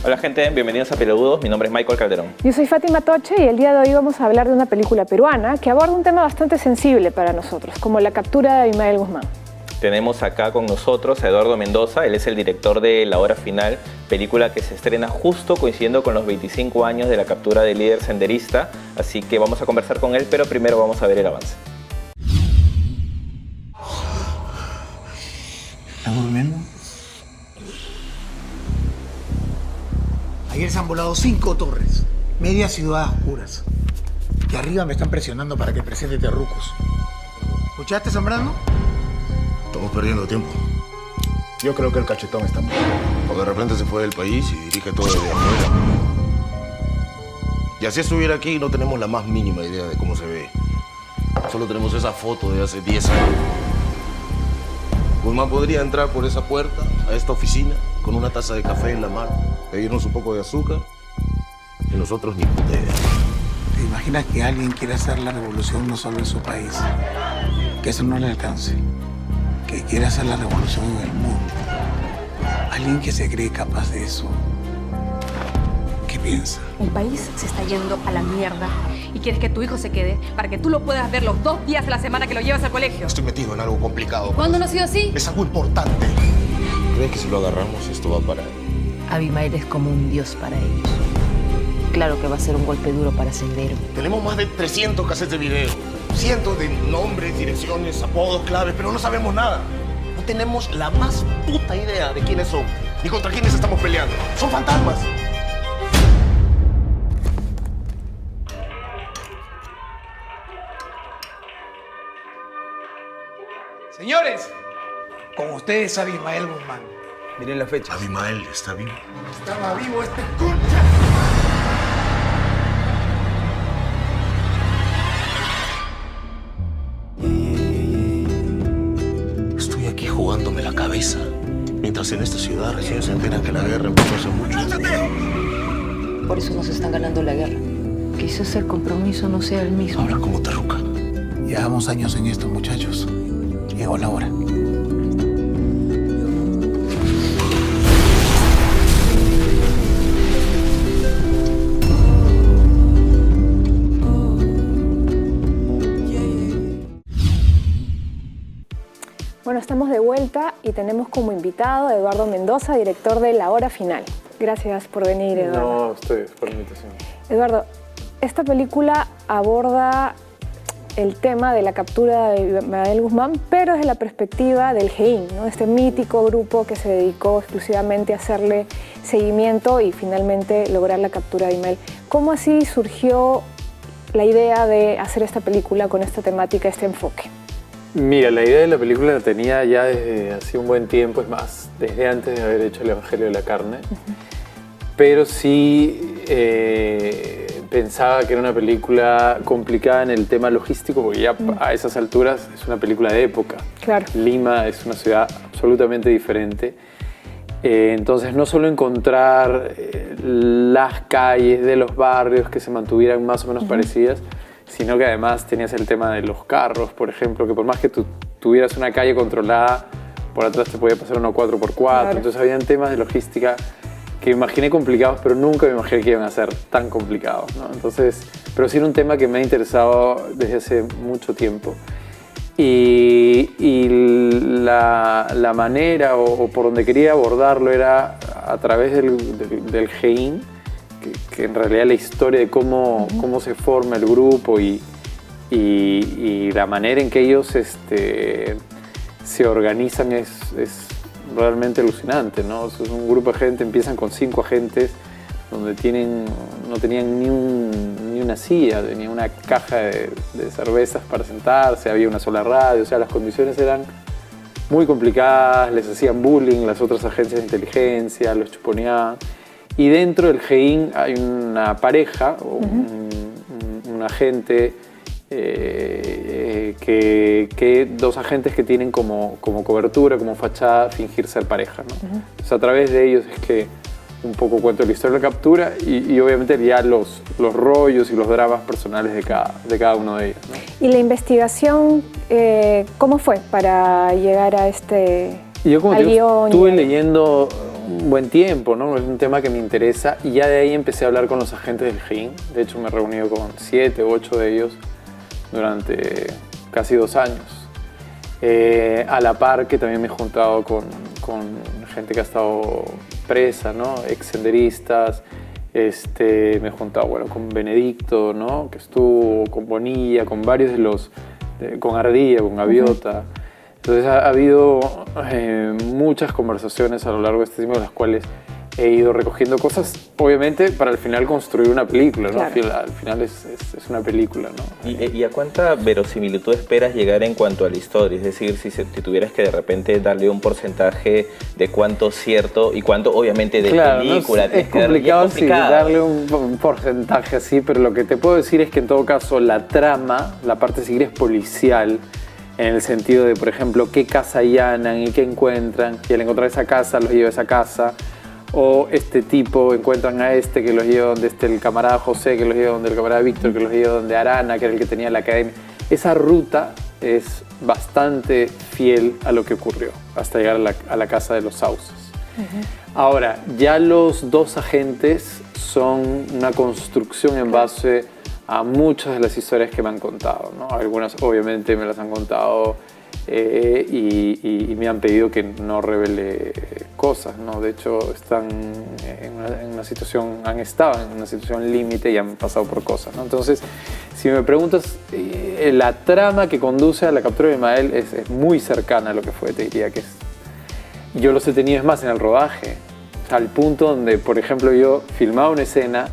Hola gente, bienvenidos a Peludos, mi nombre es Michael Calderón. Yo soy Fátima Toche y el día de hoy vamos a hablar de una película peruana que aborda un tema bastante sensible para nosotros, como la captura de Abimael Guzmán. Tenemos acá con nosotros a Eduardo Mendoza, él es el director de La Hora Final, película que se estrena justo coincidiendo con los 25 años de la captura del líder senderista, así que vamos a conversar con él, pero primero vamos a ver el avance. ¿Estás durmiendo? Ayer se han volado 5 torres, media ciudad a oscuras. Y arriba me están presionando para que presente terrucos. ¿Escuchaste, Zambrano? Estamos perdiendo tiempo. Yo creo que el cachetón está mal. Porque de repente se fue del país y dirige todo desde afuera. Y así estuviera aquí no tenemos la más mínima idea de cómo se ve. Solo tenemos esa foto de hace 10 años. Guzmán podría entrar por esa puerta a esta oficina con una taza de café en la mano, pedirnos un poco de azúcar y nosotros ni puta idea. ¿Te imaginas que alguien quiera hacer la revolución no solo en su país? Que eso no le alcance. Que quiera hacer la revolución en el mundo. Alguien que se cree capaz de eso. ¿Qué piensa? El país se está yendo a la mierda y quieres que tu hijo se quede para que tú lo puedas ver los 2 días de la semana que lo llevas al colegio. Estoy metido en algo complicado. ¿Cuándo no ha sido así? Es algo importante. ¿Crees que si lo agarramos esto va a parar? Abimael es como un dios para ellos. Claro que va a ser un golpe duro para Sendero. Tenemos más de 300 cassettes de video. Cientos de nombres, direcciones, apodos, claves, pero no sabemos nada. No tenemos la más puta idea de quiénes son, ni contra quiénes estamos peleando. Son fantasmas. Señores, con ustedes Abimael Guzmán. Miren la fecha. Abimael está vivo. Estaba vivo este concha. Estoy aquí jugándome la cabeza, mientras en esta ciudad recién se enteran que la guerra empezó hace mucho. Por eso nos están ganando la guerra. Quizás el compromiso no sea el mismo. Habla como terruca. Llevamos años en esto, muchachos. Llegó la hora. Bueno, estamos de vuelta y tenemos como invitado a Eduardo Mendoza, director de La Hora Final. Gracias por venir, Eduardo. No, a ustedes por la invitación. Eduardo, esta película aborda el tema de la captura de Abimael Guzmán, pero desde la perspectiva del GEIN, ¿no? Este mítico grupo que se dedicó exclusivamente a hacerle seguimiento y finalmente lograr la captura de Abimael. ¿Cómo así surgió la idea de hacer esta película con esta temática, este enfoque? Mira, la idea de la película la tenía ya desde hace un buen tiempo, es más, desde antes de haber hecho El Evangelio de la Carne. Pero sí pensaba que era una película complicada en el tema logístico, porque ya a esas alturas es una película de época. Claro. Lima es una ciudad absolutamente diferente. Entonces, no solo encontrar las calles de los barrios que se mantuvieran más o menos parecidas, sino que además tenías el tema de los carros, por ejemplo, que por más que tú tuvieras una calle controlada, por atrás te podía pasar una 4x4. Claro. Entonces, habían temas de logística que me imaginé complicados, pero nunca me imaginé que iban a ser tan complicados, ¿no? Entonces, pero sí era un tema que me ha interesado desde hace mucho tiempo. Y la manera o por donde quería abordarlo era a través del GEIN, que en realidad la historia de cómo se forma el grupo y la manera en que ellos se organizan es realmente alucinante, ¿no? Es un grupo de gente, empiezan con 5 agentes donde no tenían ni una silla, tenían una caja de cervezas para sentarse, había una sola radio, o sea, las condiciones eran muy complicadas, les hacían bullying las otras agencias de inteligencia, los chuponeaban. Y dentro del GEIN hay una pareja, un agente, dos agentes que tienen como cobertura, como fachada, fingir ser pareja, ¿no? Entonces, a través de ellos es que un poco cuento la historia de la captura y obviamente ya los rollos y los dramas personales de cada uno de ellos, ¿no? ¿Y la investigación cómo fue para llegar a este y yo, como guión? Estuve leyendo un buen tiempo, ¿no? Es un tema que me interesa y ya de ahí empecé a hablar con los agentes del GEIN. De hecho, me he reunido con 7 u 8 de ellos durante casi 2 años. A la par que también me he juntado con gente que ha estado presa, ¿no? Ex-senderistas. Me he juntado, bueno, con Benedicto, ¿no? Que estuvo, con Bonilla, con varios de los... con Ardilla, con Gaviota. Entonces ha habido muchas conversaciones a lo largo de este tiempo, en las cuales he ido recogiendo cosas, obviamente, para al final construir una película, ¿no? Claro. Al final es una película, ¿no? ¿Y a cuánta verosimilitud esperas llegar en cuanto a la historia? Es decir, si tuvieras que de repente darle un porcentaje de cuánto cierto y cuánto, obviamente, de película. No, es complicado sí, darle un porcentaje así, pero lo que te puedo decir es que en todo caso la trama, la parte de seguir es policial, en el sentido de, por ejemplo, qué casa allanan y qué encuentran, y al encontrar esa casa los lleva a esa casa, o este tipo encuentran a este que los lleva donde el camarada José, que los lleva donde el camarada Víctor, que los lleva donde Arana, que era el que tenía la academia. Esa ruta es bastante fiel a lo que ocurrió, hasta llegar a la casa de los Sauces. Ahora, ya los 2 agentes son una construcción en base a muchas de las historias que me han contado, ¿no? Algunas obviamente me las han contado y me han pedido que no revele cosas, ¿no? De hecho están en una situación, han estado en una situación límite y han pasado por cosas, ¿no? Entonces, si me preguntas, la trama que conduce a la captura de Ismael es muy cercana a lo que fue, te diría que es. Yo los he tenido, es más, en el rodaje, al punto donde, por ejemplo, yo filmaba una escena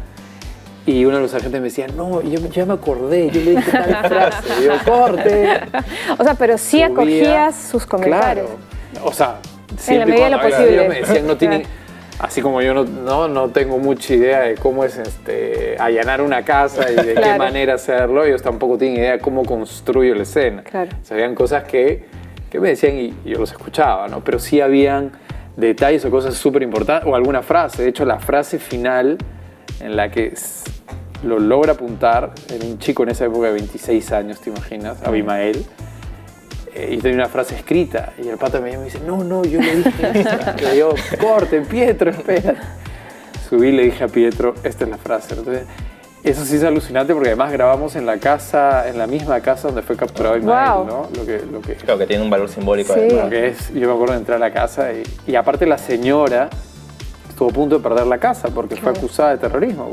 y uno de los agentes me decía, no, yo ya me acordé, yo le dije tal frase, y yo, corte. O sea, pero sí acogías sus comentarios. Claro, o sea, en la medida de lo posible. Ellos me decían, no tienen, así como yo no tengo mucha idea de cómo es allanar una casa y de qué manera hacerlo, ellos tampoco tienen idea de cómo construyo la escena. Claro. O sea, habían cosas que me decían y yo los escuchaba, ¿no? Pero sí habían detalles o cosas súper importantes, o alguna frase. De hecho, la frase final en la que lo logra apuntar, era un chico en esa época de 26 años, ¿te imaginas? Abimael. Y tenía una frase escrita. Y el pata me dice, no, yo le dije esto. Y yo, corte, Pietro, espera. Subí y le dije a Pietro, esta es la frase. Entonces, eso sí es alucinante porque además grabamos en la casa, en la misma casa donde fue capturado Ismael, ¿no? Claro, que tiene un valor simbólico. Sí. Lo que es, yo me acuerdo de entrar a la casa y aparte la señora estuvo a punto de perder la casa porque fue acusada de terrorismo.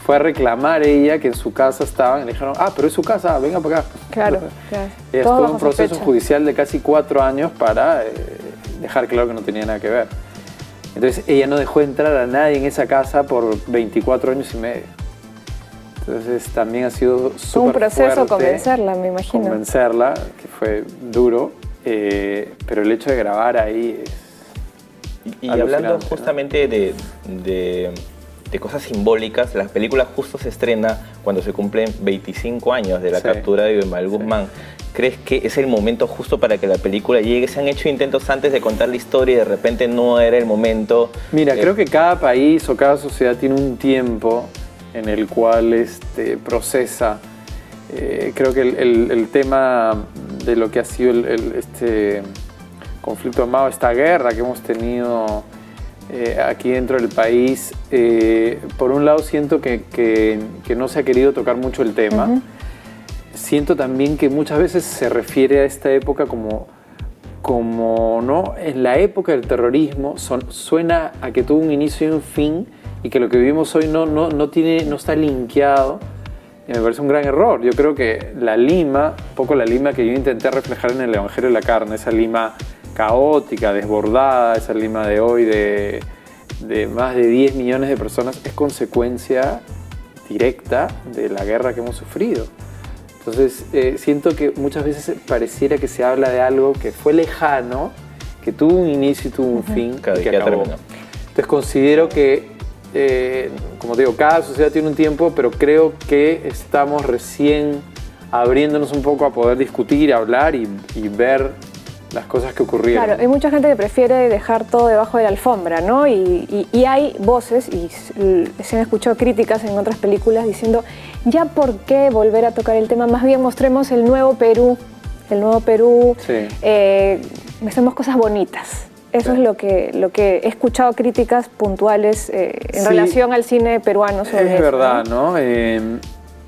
Fue a reclamar ella que en su casa estaban y le dijeron, pero es su casa, venga para acá. Claro. Ella estuvo en un proceso judicial de casi 4 años para dejar claro que no tenía nada que ver. Entonces ella no dejó entrar a nadie en esa casa por 24 años y medio. Entonces también ha sido súper un proceso fuerte convencerla, me imagino. Convencerla, que fue duro, pero el hecho de grabar ahí es Y hablando justamente, ¿no? de cosas simbólicas, la película justo se estrena cuando se cumplen 25 años de la captura de Ismael Guzmán. ¿Crees que es el momento justo para que la película llegue? ¿Se han hecho intentos antes de contar la historia y de repente no era el momento? Mira, creo que cada país o cada sociedad tiene un tiempo en el cual procesa. Creo que el tema de lo que ha sido este conflicto armado, esta guerra que hemos tenido aquí dentro del país, por un lado siento que no se ha querido tocar mucho el tema. Siento también que muchas veces se refiere a esta época como ¿no? En la época del terrorismo suena a que tuvo un inicio y un fin y que lo que vivimos hoy no está linkeado. Y me parece un gran error. Yo creo que la Lima, un poco la Lima que yo intenté reflejar en el Evangelio de la Carne, esa Lima caótica, desbordada, esa Lima de hoy de más de 10 millones de personas, es consecuencia directa de la guerra que hemos sufrido. Entonces, siento que muchas veces pareciera que se habla de algo que fue lejano, que tuvo un inicio y tuvo un fin, Claro, y que ya acabó. terminó. Entonces, considero que, como te digo, cada sociedad tiene un tiempo, pero creo que estamos recién abriéndonos un poco a poder discutir, hablar y ver las cosas que ocurrieron. Claro, hay mucha gente que prefiere dejar todo debajo de la alfombra, ¿no? Y hay voces, y se han escuchado críticas en otras películas diciendo, ya por qué volver a tocar el tema, más bien mostremos el nuevo Perú, Sí. mostremos cosas bonitas. Eso es lo que he escuchado críticas puntuales en relación al cine peruano sobre Es eso, verdad, ¿no? ¿no?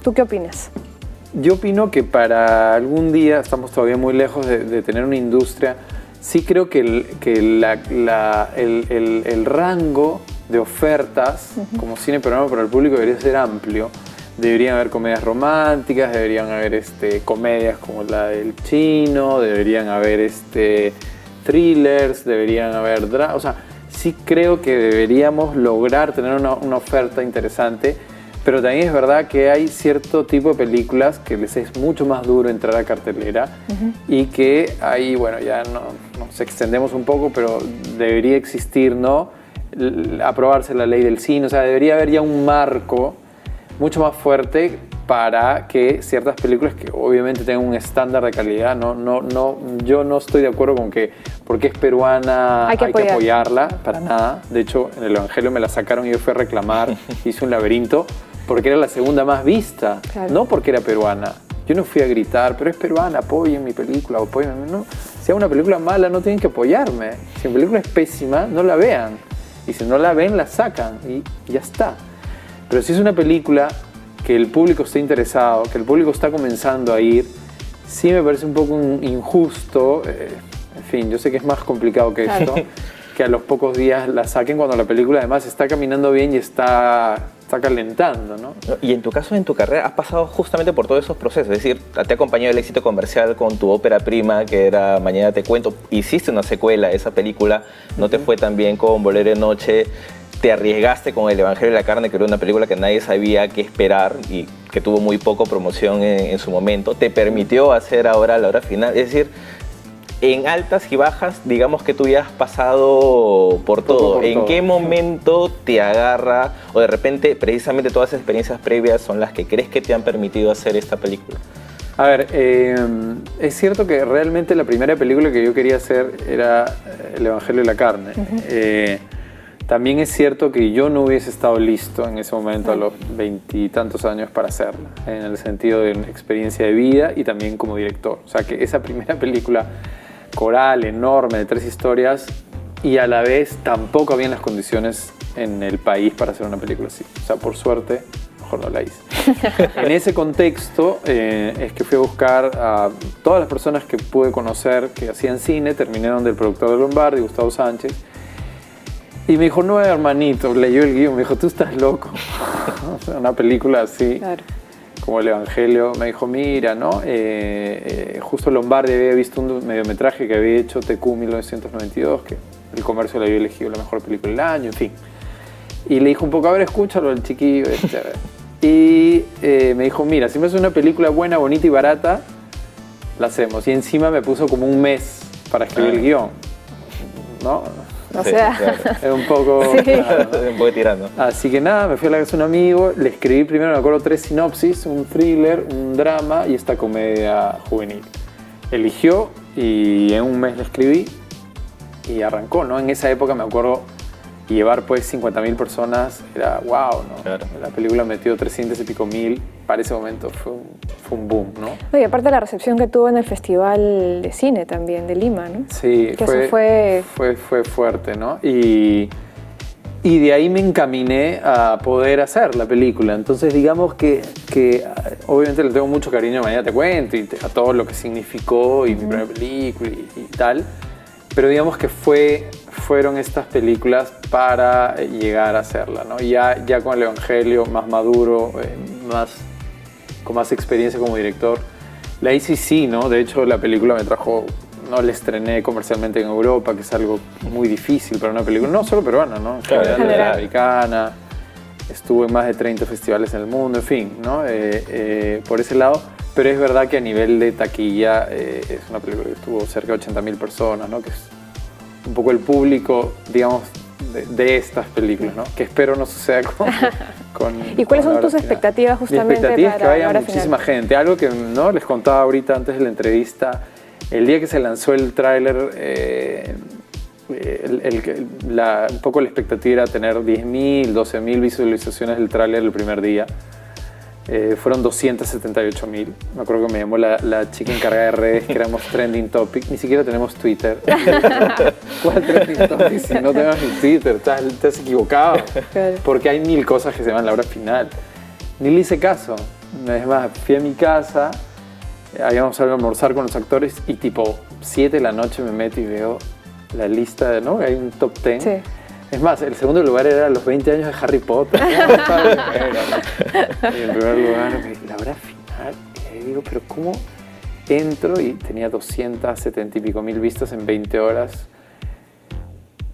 ¿Tú qué opinas? Yo opino que para algún día, estamos todavía muy lejos de tener una industria, sí creo que el rango de ofertas como cine peruano para el público debería ser amplio. Deberían haber comedias románticas, deberían haber comedias como la del Chino, deberían haber thrillers, deberían haber o sea, sí creo que deberíamos lograr tener una oferta interesante, pero también es verdad que hay cierto tipo de películas que les es mucho más duro entrar a cartelera y que ahí, bueno, ya nos extendemos un poco, pero debería existir, ¿no? Aprobarse la ley del cine, o sea, debería haber ya un marco mucho más fuerte para que ciertas películas que obviamente tengan un estándar de calidad, yo no estoy de acuerdo con que porque es peruana hay que apoyarla, para nada. De hecho, en el Evangelio me la sacaron y yo fui a reclamar, hice un laberinto, porque era la segunda más vista, claro. No porque era peruana. Yo no fui a gritar, pero es peruana, apoyen mi película, apóyenme. No. Si hay una película mala, no tienen que apoyarme. Si mi película es pésima, no la vean. Y si no la ven, la sacan y ya está. Pero si es una película que el público está interesado, que el público está comenzando a ir, sí me parece un poco injusto. En fin, yo sé que es más complicado que esto, que a los pocos días la saquen cuando la película además está caminando bien y está calentando, ¿no? Y en tu caso, en tu carrera, has pasado justamente por todos esos procesos. Es decir, te ha acompañado el éxito comercial con tu ópera prima, que era Mañana te cuento. Hiciste una secuela de esa película, no te fue tan bien con Volver de Noche. Te arriesgaste con El Evangelio de la Carne, que era una película que nadie sabía qué esperar y que tuvo muy poco promoción en su momento. Te permitió hacer ahora La Hora Final. Es decir, en altas y bajas, digamos que tú ya has pasado por todo. ¿En qué momento te agarra o de repente precisamente todas esas experiencias previas son las que crees que te han permitido hacer esta película? A ver, es cierto que realmente la primera película que yo quería hacer era El Evangelio de la Carne. También es cierto que yo no hubiese estado listo en ese momento a los 20 y tantos años para hacerla, en el sentido de experiencia de vida y también como director. O sea que esa primera película coral, enorme, de 3 historias, y a la vez tampoco habían las condiciones en el país para hacer una película así. O sea, por suerte, mejor no la hice. En ese contexto es que fui a buscar a todas las personas que pude conocer que hacían cine, terminaron del productor de Lombardi, Gustavo Sánchez. Y me dijo, no, hermanito, leyó el guión, me dijo, tú estás loco. O sea, una película así, claro, como El Evangelio. Me dijo, mira, ¿no? Justo Lombardi había visto un mediometraje que había hecho TQ 1992, que El Comercio le había elegido la mejor película del año, en fin. Y le dijo un poco, a ver, escúchalo al chiquillo. Y me dijo, mira, si me haces una película buena, bonita y barata, la hacemos. Y encima me puso como un mes para escribir el guión, ¿no? O sea, claro. Es un poco... Sí. Claro, un poco tirando. Así que nada, me fui a la casa de un amigo, le escribí primero, me acuerdo, 3 sinopsis, un thriller, un drama y esta comedia juvenil. Eligió y en un mes la escribí y arrancó, ¿no? En esa época me acuerdo llevar pues 50.000 personas, era wow, ¿no? Claro. La película metió 300 y pico mil, para ese momento fue un boom, ¿no? No, y aparte la recepción que tuvo en el Festival de Cine también, de Lima, ¿no? Sí, que eso fue fuerte, ¿no? Y de ahí me encaminé a poder hacer la película. Entonces digamos que obviamente le tengo mucho cariño a Mañana te cuento y a todo lo que significó y mi primera película y tal, pero digamos que fueron estas películas para llegar a hacerla, ¿no? Ya con El Evangelio más maduro, con más experiencia como director, la hice sí, ¿no? De hecho, la película me trajo, no la estrené comercialmente en Europa, que es algo muy difícil para una película, no solo peruana, ¿no? En general, americana, estuvo en más de 30 festivales en el mundo, en fin, ¿no? Por ese lado, pero es verdad que a nivel de taquilla es una película que estuvo cerca de 80.000 personas, ¿no? Que es un poco el público, digamos, de estas películas, ¿no? Que espero no suceda con ¿Y cuáles son tus final. expectativas justamente? Mi expectativa es que vaya la muchísima final. gente. Algo que no les contaba ahorita antes de la entrevista, el día que se lanzó el tráiler, un poco la expectativa era tener 10.000, 12.000 visualizaciones del tráiler el primer día. Fueron 278.000. Me acuerdo que me llamó la chica encargada de redes, que éramos trending topic. Ni siquiera tenemos Twitter. ¿Cuál trending topic si no tenemos ni Twitter? Te has equivocado. Claro. Porque hay 1000 cosas que se llaman la hora final. Ni le hice caso. Es más, fui a mi casa, habíamos salido a almorzar con los actores y tipo 7 de la noche me meto y veo la lista, ¿no? Hay un top 10. Sí. Es más, el segundo lugar era los 20 años de Harry Potter. Y en primer lugar, la hora final. Y ahí digo, pero ¿cómo entro? Y tenía 270 y pico mil vistas en 20 horas.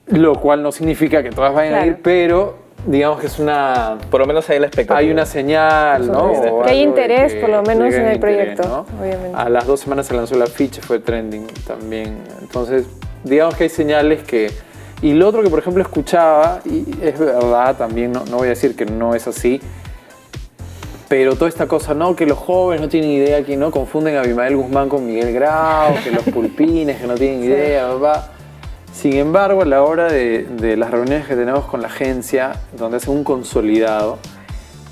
Lo cual no significa que todas vayan a ir, pero digamos que es una... Por lo menos hay la expectativa. Hay una señal, ¿no? Que hay interés, que por lo menos, llegue en el interés, proyecto, ¿no? obviamente. A las 2 semanas se lanzó el afiche, fue trending también. Entonces, digamos que hay señales que... Y lo otro que, por ejemplo, escuchaba, y es verdad también, no voy a decir que no es así, pero toda esta cosa, ¿no? Que los jóvenes no tienen idea, que no confunden a Abimael Guzmán con Miguel Grau, que los pulpines, que no tienen idea, papá. Sin embargo, a la hora de las reuniones que tenemos con la agencia, donde hacen un consolidado,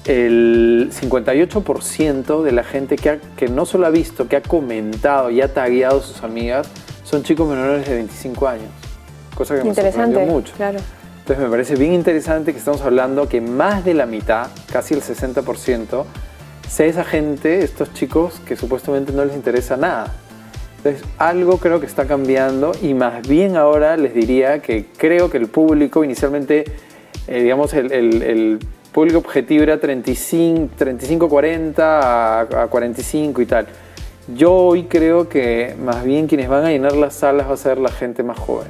el 58% de la gente que no solo ha visto, que ha comentado y ha tagueado a sus amigas, son chicos menores de 25 años. Cosa que me sorprendió mucho. Claro. Entonces me parece bien interesante que estamos hablando que más de la mitad, casi el 60%, sea esa gente, estos chicos que supuestamente no les interesa nada. Entonces algo creo que está cambiando y más bien ahora les diría que creo que el público inicialmente, digamos el público objetivo era 35-40 a 45 y tal. Yo hoy creo que más bien quienes van a llenar las salas va a ser la gente más joven.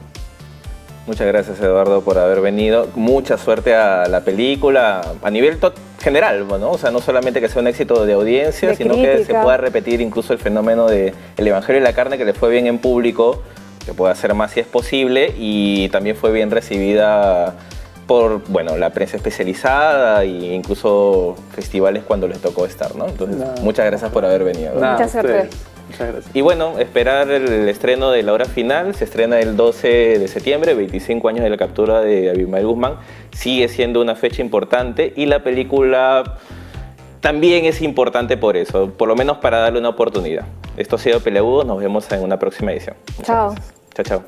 Muchas gracias, Eduardo, por haber venido. Mucha suerte a la película a nivel general, ¿no? O sea, no solamente que sea un éxito de audiencia, de sino crítica, que se pueda repetir incluso el fenómeno del Evangelio de la Carne, que le fue bien en público, que pueda hacer más si es posible, y también fue bien recibida por, bueno, la prensa especializada e incluso festivales cuando les tocó estar, ¿no? Entonces, muchas gracias por haber venido. Mucha suerte. Muchas gracias. Y bueno, esperar el estreno de La Hora Final. Se estrena el 12 de septiembre, 25 años de la captura de Abimael Guzmán. Sigue siendo una fecha importante y la película también es importante por eso, por lo menos para darle una oportunidad. Esto ha sido Peleagudos, nos vemos en una próxima edición. Muchas Chao. gracias. Chao, chao.